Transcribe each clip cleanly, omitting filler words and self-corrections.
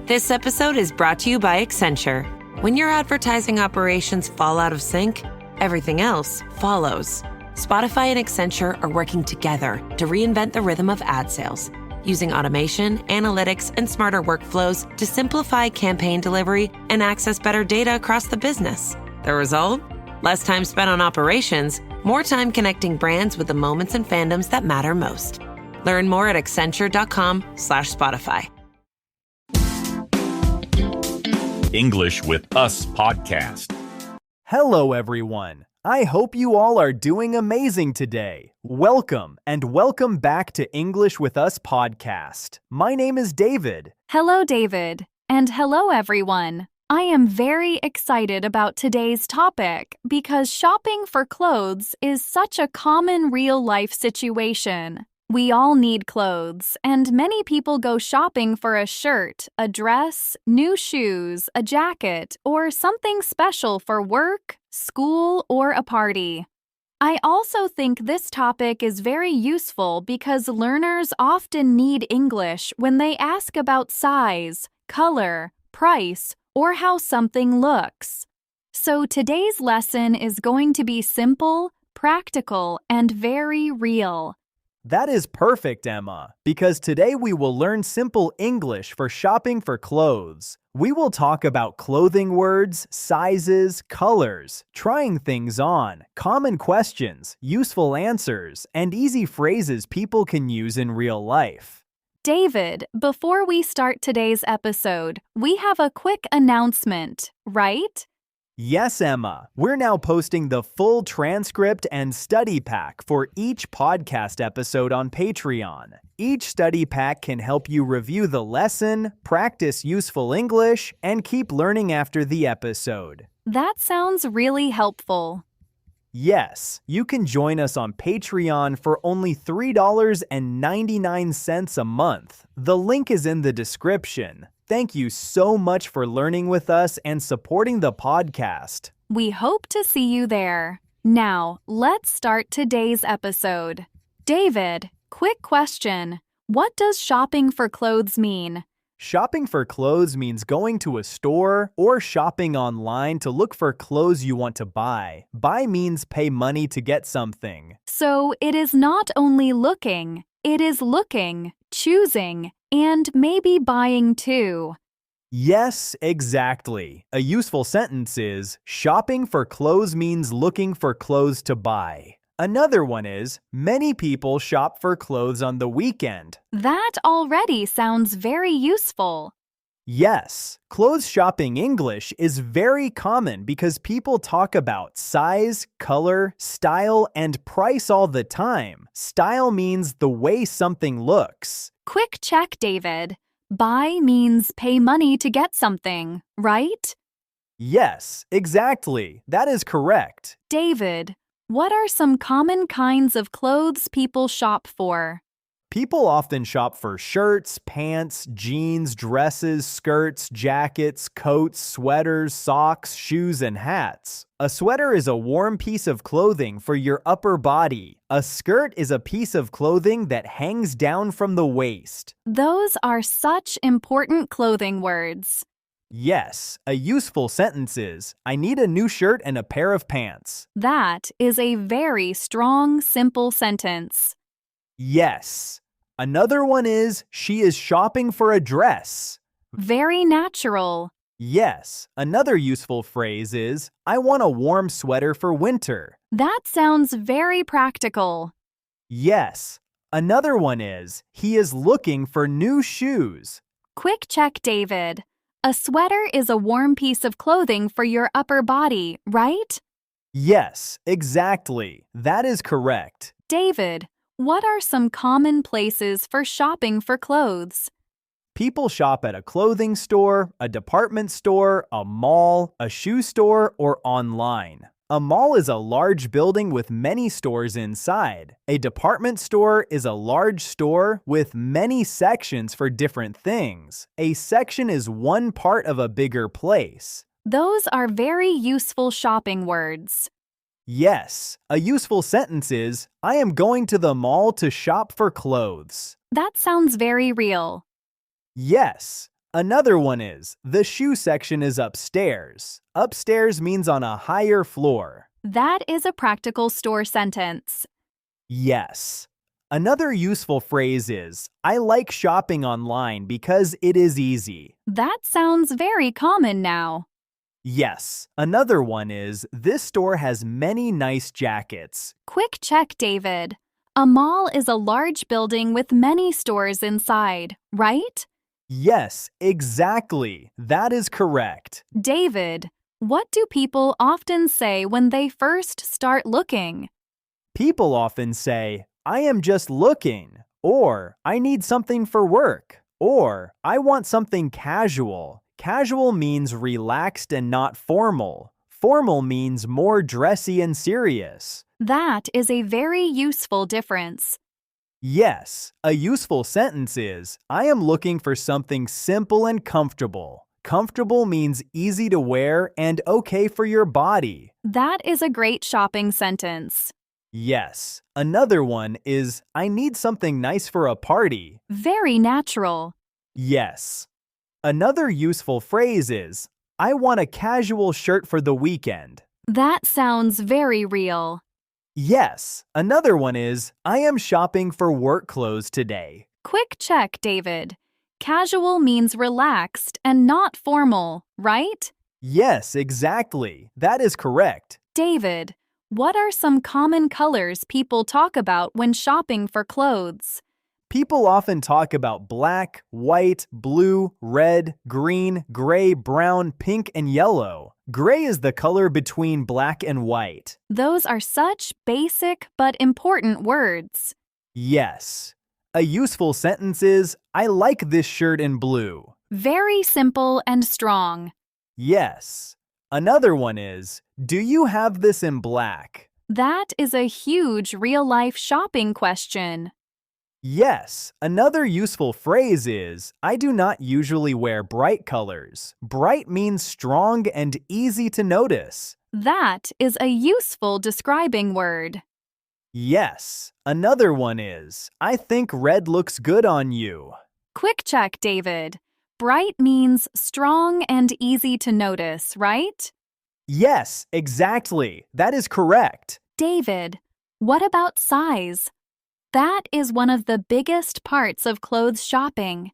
This episode is brought to you by Accenture. When your advertising operations fall out of sync, everything else follows. Spotify and Accenture are working together to reinvent the rhythm of ad sales, using automation, analytics, and smarter workflows to simplify campaign delivery and access better data across the business. The result? Less time spent on operations, more time connecting brands with the moments and fandoms that matter most. Learn more at accenture.com/Spotify. English with Us podcast. Hello, everyone. I hope you all are doing amazing today. Welcome and welcome back to English with Us podcast. My name is David. Hello, David. And hello, everyone. I am very excited about today's topic because shopping for clothes is such a common real-life situation. We all need clothes, and many people go shopping for a shirt, a dress, new shoes, a jacket, or something special for work, school, or a party. I also think this topic is very useful because learners often need English when they ask about size, color, price, or how something looks. So today's lesson is going to be simple, practical, and very real. That is perfect, Emma, because today we will learn simple English for shopping for clothes. We will talk about clothing words, sizes, colors, trying things on, common questions, useful answers, and easy phrases people can use in real life. David, before we start today's episode, we have a quick announcement, right? Yes, Emma. We're now posting the full transcript and study pack for each podcast episode on Patreon. Each study pack can help you review the lesson, practice useful English, and keep learning after the episode. That sounds really helpful. Yes, you can join us on Patreon for only $3.99 a month. The link is in the description. Thank you so much for learning with us and supporting the podcast. We hope to see you there. Now, let's start today's episode. David, quick question. What does shopping for clothes mean? Shopping for clothes means going to a store or shopping online to look for clothes you want to buy. Buy means pay money to get something. So it is not only looking, it is looking, choosing, and maybe buying too. Yes, exactly. A useful sentence is, shopping for clothes means looking for clothes to buy. Another one is, many people shop for clothes on the weekend. That already sounds very useful. Yes, clothes shopping English is very common because people talk about size, color, style, and price all the time. Style means the way something looks. Quick check, David. Buy means pay money to get something, right? Yes, exactly. That is correct. David, what are some common kinds of clothes people shop for? People often shop for shirts, pants, jeans, dresses, skirts, jackets, coats, sweaters, socks, shoes, and hats. A sweater is a warm piece of clothing for your upper body. A skirt is a piece of clothing that hangs down from the waist. Those are such important clothing words. Yes, a useful sentence is, I need a new shirt and a pair of pants. That is a very strong, simple sentence. Yes. Another one is, she is shopping for a dress. Very natural. Yes. Another useful phrase is, I want a warm sweater for winter. That sounds very practical. Yes. Another one is, he is looking for new shoes. Quick check, David. A sweater is a warm piece of clothing for your upper body, right? Yes, exactly. That is correct. David, what are some common places for shopping for clothes? People shop at a clothing store, a department store, a mall, a shoe store, or online. A mall is a large building with many stores inside. A department store is a large store with many sections for different things. A section is one part of a bigger place. Those are very useful shopping words. Yes, a useful sentence is, I am going to the mall to shop for clothes. That sounds very real. Yes. Another one is, the shoe section is upstairs. Upstairs means on a higher floor. That is a practical store sentence. Yes. Another useful phrase is, I like shopping online because it is easy. That sounds very common now. Yes. Another one is, this store has many nice jackets. Quick check, David. A mall is a large building with many stores inside, right? Yes, exactly. That is correct. David, what do people often say when they first start looking? People often say, I am just looking, or I need something for work, or I want something casual. Casual means relaxed and not formal. Formal means more dressy and serious. That is a very useful difference. Yes, a useful sentence is, I am looking for something simple and comfortable. Comfortable means easy to wear and okay for your body. That is a great shopping sentence. Yes. Another one is, I need something nice for a party. Very natural. Yes. Another useful phrase is, I want a casual shirt for the weekend. That sounds very real. Yes. Another one is, I am shopping for work clothes today. Quick check, David. Casual means relaxed and not formal, right? Yes, exactly. That is correct. David, what are some common colors people talk about when shopping for clothes? People often talk about black, white, blue, red, green, gray, brown, pink, and yellow. Gray is the color between black and white. Those are such basic but important words. Yes. A useful sentence is, I like this shirt in blue. Very simple and strong. Yes. Another one is, do you have this in black? That is a huge real-life shopping question. Yes. Another useful phrase is, I do not usually wear bright colors. Bright means strong and easy to notice. That is a useful describing word. Yes. Another one is, I think red looks good on you. Quick check, David. Bright means strong and easy to notice, right? Yes, exactly. That is correct. David, what about size? That is one of the biggest parts of clothes shopping.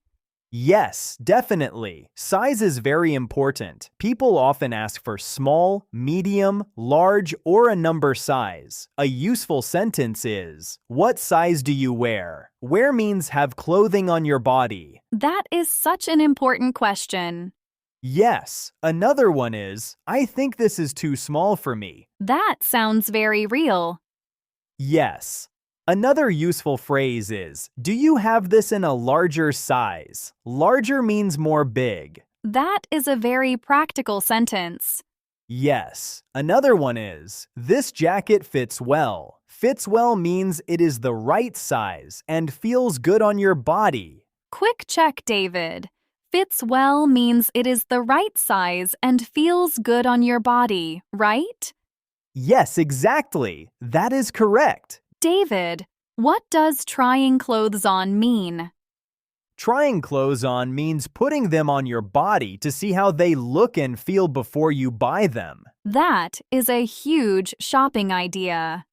Yes, definitely. Size is very important. People often ask for small, medium, large, or a number size. A useful sentence is, what size do you wear? Wear means have clothing on your body. That is such an important question. Yes. Another one is, I think this is too small for me. That sounds very real. Yes. Another useful phrase is, do you have this in a larger size? Larger means more big. That is a very practical sentence. Yes. Another one is, this jacket fits well. Fits well means it is the right size and feels good on your body. Quick check, David. Fits well means it is the right size and feels good on your body, right? Yes, exactly. That is correct. David, what does trying clothes on mean? Trying clothes on means putting them on your body to see how they look and feel before you buy them. That is a huge shopping idea.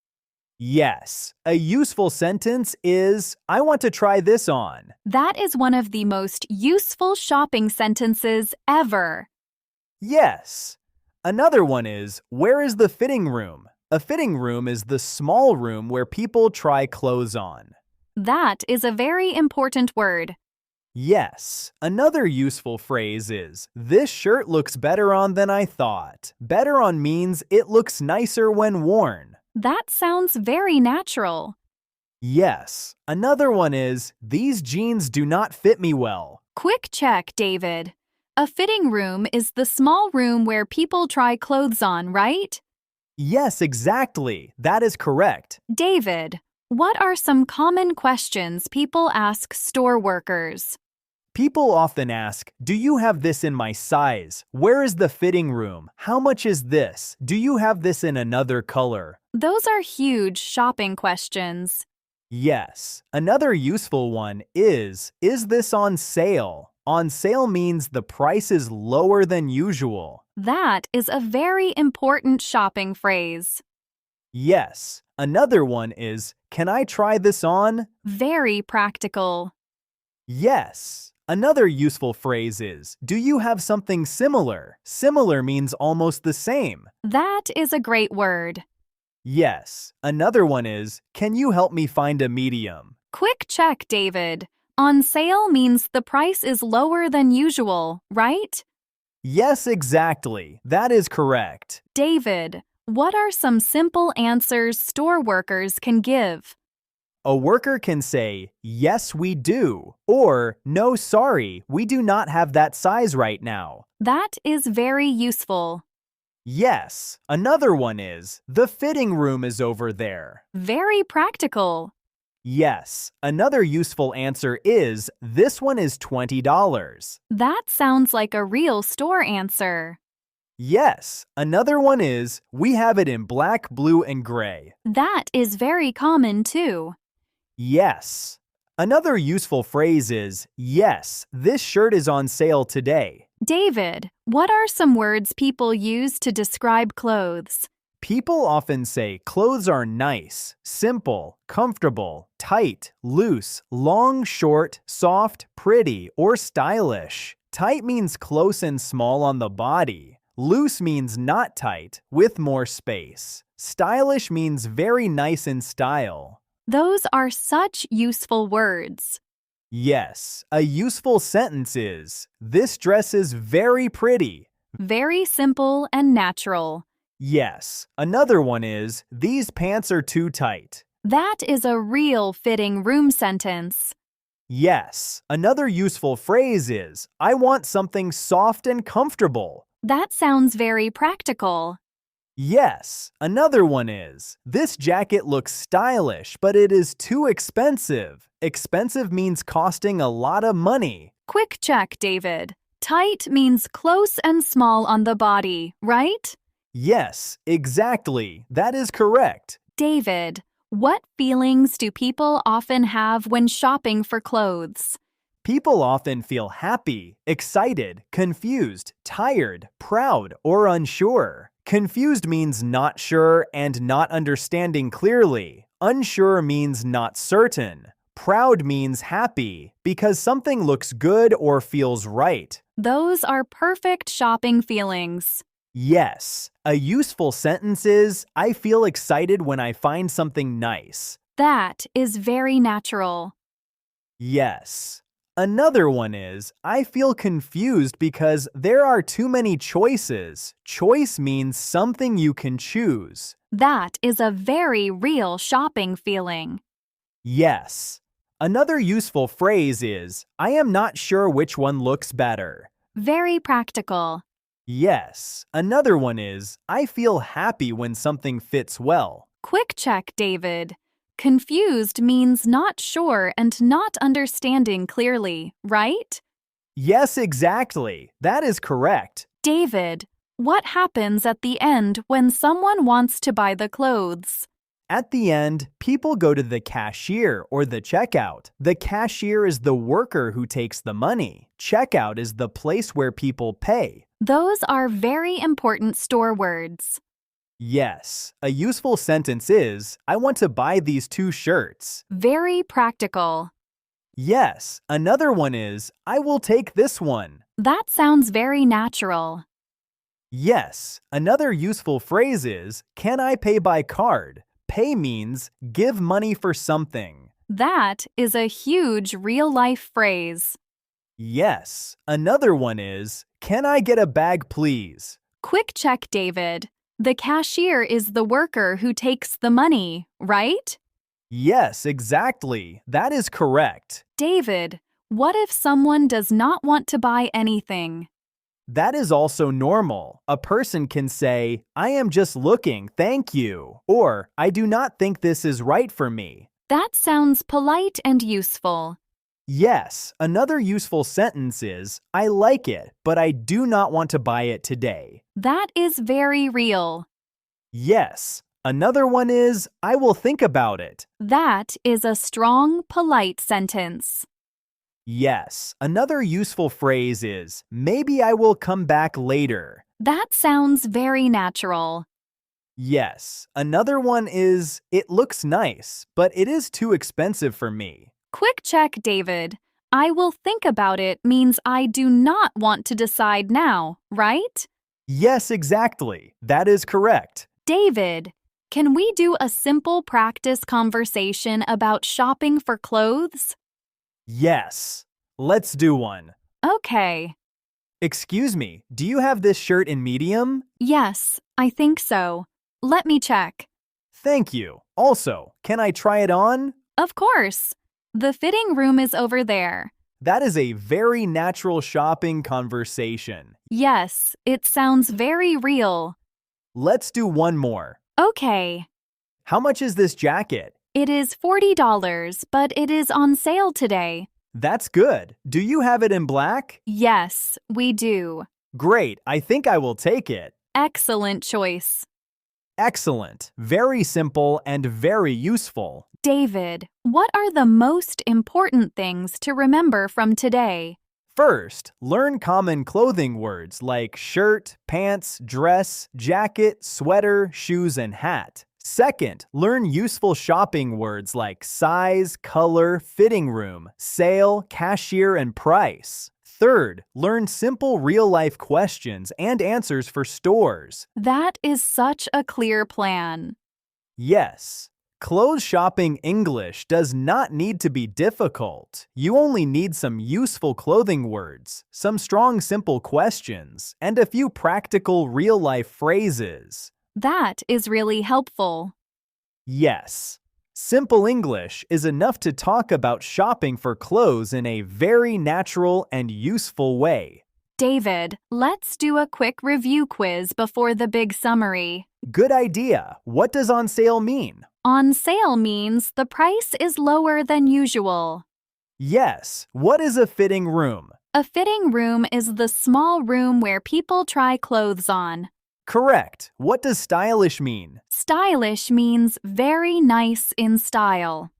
Yes. A useful sentence is, I want to try this on. That is one of the most useful shopping sentences ever. Yes. Another one is, where is the fitting room? A fitting room is the small room where people try clothes on. That is a very important word. Yes. Another useful phrase is, this shirt looks better on than I thought. Better on means it looks nicer when worn. That sounds very natural. Yes. Another one is, these jeans do not fit me well. Quick check, David. A fitting room is the small room where people try clothes on, right? Yes, exactly. That is correct. David, what are some common questions people ask store workers? People often ask, do you have this in my size? Where is the fitting room? How much is this? Do you have this in another color? Those are huge shopping questions. Yes. Another useful one is this on sale? On sale means the price is lower than usual. That is a very important shopping phrase. Yes. Another one is, can I try this on? Very practical. Yes. Another useful phrase is, do you have something similar? Similar means almost the same. That is a great word. Yes. Another one is, can you help me find a medium? Quick check, David. On sale means the price is lower than usual, right? Yes, exactly. That is correct. David, what are some simple answers store workers can give? A worker can say, yes, we do, or no, sorry, we do not have that size right now. That is very useful. Yes. Another one is, the fitting room is over there. Very practical. Yes. Another useful answer is, this one is $20. That sounds like a real store answer. Yes. Another one is, we have it in black, blue, and gray. That is very common too. Yes. Another useful phrase is, yes, this shirt is on sale today. David, what are some words people use to describe clothes? People often say clothes are nice, simple, comfortable, tight, loose, long, short, soft, pretty, or stylish. Tight means close and small on the body. Loose means not tight, with more space. Stylish means very nice in style. Those are such useful words. Yes, a useful sentence is, this dress is very pretty. Very simple and natural. Yes, another one is, these pants are too tight. That is a real fitting room sentence. Yes, another useful phrase is, I want something soft and comfortable. That sounds very practical. Yes, another one is, this jacket looks stylish, but it is too expensive. Expensive means costing a lot of money. Quick check, David. Tight means close and small on the body, right? Yes, exactly. That is correct. David, what feelings do people often have when shopping for clothes? People often feel happy, excited, confused, tired, proud, or unsure. Confused means not sure and not understanding clearly. Unsure means not certain. Proud means happy because something looks good or feels right. Those are perfect shopping feelings. Yes. A useful sentence is, I feel excited when I find something nice. That is very natural. Yes. Another one is, I feel confused because there are too many choices. Choice means something you can choose. That is a very real shopping feeling. Yes. Another useful phrase is, I am not sure which one looks better. Very practical. Yes. Another one is, I feel happy when something fits well. Quick check, David. Confused means not sure and not understanding clearly, right? Yes, exactly. That is correct. David, what happens at the end when someone wants to buy the clothes? At the end, people go to the cashier or the checkout. The cashier is the worker who takes the money. Checkout is the place where people pay. Those are very important store words. Yes. A useful sentence is, I want to buy these 2 shirts. Very practical. Yes. Another one is, I will take this one. That sounds very natural. Yes. Another useful phrase is, can I pay by card? Pay means give money for something. That is a huge real-life phrase. Yes. Another one is, can I get a bag please? Quick check, David. The cashier is the worker who takes the money, right? Yes, exactly. That is correct. David, what if someone does not want to buy anything? That is also normal. A person can say, I am just looking, thank you, or I do not think this is right for me. That sounds polite and useful. Yes, another useful sentence is, I like it, but I do not want to buy it today. That is very real. Yes, another one is, I will think about it. That is a strong, polite sentence. Yes, another useful phrase is, maybe I will come back later. That sounds very natural. Yes, another one is, it looks nice, but it is too expensive for me. Quick check, David. I will think about it means I do not want to decide now, right? Yes, exactly. That is correct. David, can we do a simple practice conversation about shopping for clothes? Yes. Let's do one. Okay. Excuse me, do you have this shirt in medium? Yes, I think so. Let me check. Thank you. Also, can I try it on? Of course. The fitting room is over there. That is a very natural shopping conversation. Yes, it sounds very real. Let's do one more. Okay. How much is this jacket? It is $40, but it is on sale today. That's good. Do you have it in black? Yes, we do. Great, I think I will take it. Excellent choice. Excellent. Very simple and very useful. David, what are the most important things to remember from today? First, learn common clothing words like shirt, pants, dress, jacket, sweater, shoes, and hat. Second, learn useful shopping words like size, color, fitting room, sale, cashier, and price. Third, learn simple real-life questions and answers for stores. That is such a clear plan. Yes, clothes shopping English does not need to be difficult. You only need some useful clothing words, some strong simple questions, and a few practical real-life phrases. That is really helpful. Yes, simple English is enough to talk about shopping for clothes in a very natural and useful way. David, let's do a quick review quiz before the big summary. Good idea. What does on sale mean? On sale means the price is lower than usual. Yes, what is a fitting room? A fitting room is the small room where people try clothes on. Correct. What does stylish mean? Stylish means very nice in style.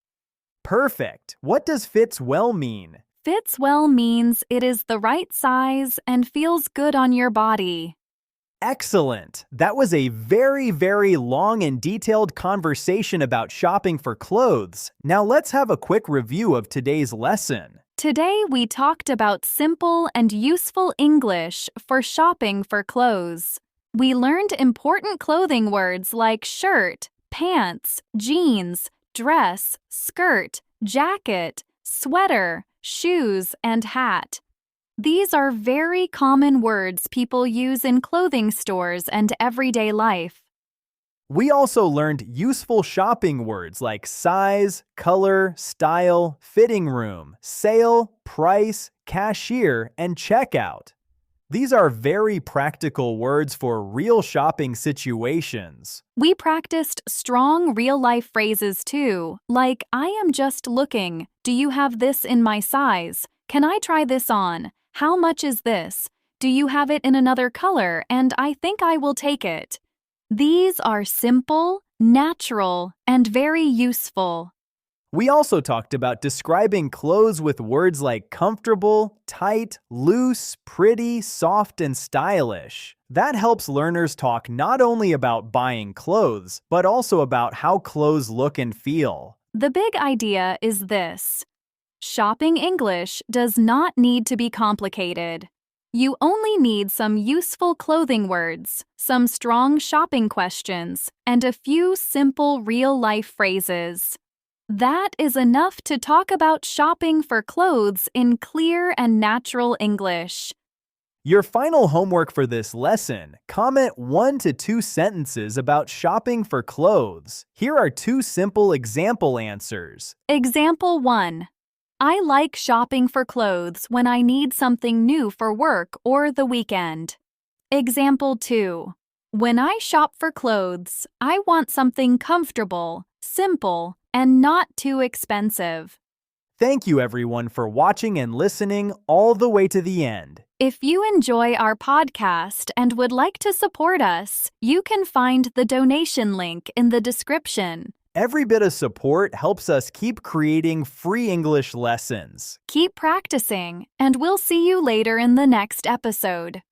Perfect. What does fits well mean? Fits well means it is the right size and feels good on your body. Excellent. That was a very, very long and detailed conversation about shopping for clothes. Now let's have a quick review of today's lesson. Today we talked about simple and useful English for shopping for clothes. We learned important clothing words like shirt, pants, jeans, dress, skirt, jacket, sweater, shoes, and hat. These are very common words people use in clothing stores and everyday life. We also learned useful shopping words like size, color, style, fitting room, sale, price, cashier, and checkout. These are very practical words for real shopping situations. We practiced strong real-life phrases too, like I am just looking. Do you have this in my size? Can I try this on? How much is this? Do you have it in another color? And I think I will take it. These are simple, natural, and very useful. We also talked about describing clothes with words like comfortable, tight, loose, pretty, soft, and stylish. That helps learners talk not only about buying clothes, but also about how clothes look and feel. The big idea is this: shopping English does not need to be complicated. You only need some useful clothing words, some strong shopping questions, and a few simple real-life phrases. That is enough to talk about shopping for clothes in clear and natural English. Your final homework for this lesson: comment 1 to 2 sentences about shopping for clothes. Here are 2 simple example answers. Example 1. I like shopping for clothes when I need something new for work or the weekend. Example 2. When I shop for clothes, I want something comfortable, simple, and not too expensive. Thank you everyone for watching and listening all the way to the end. If you enjoy our podcast and would like to support us, you can find the donation link in the description. Every bit of support helps us keep creating free English lessons. Keep practicing, and we'll see you later in the next episode.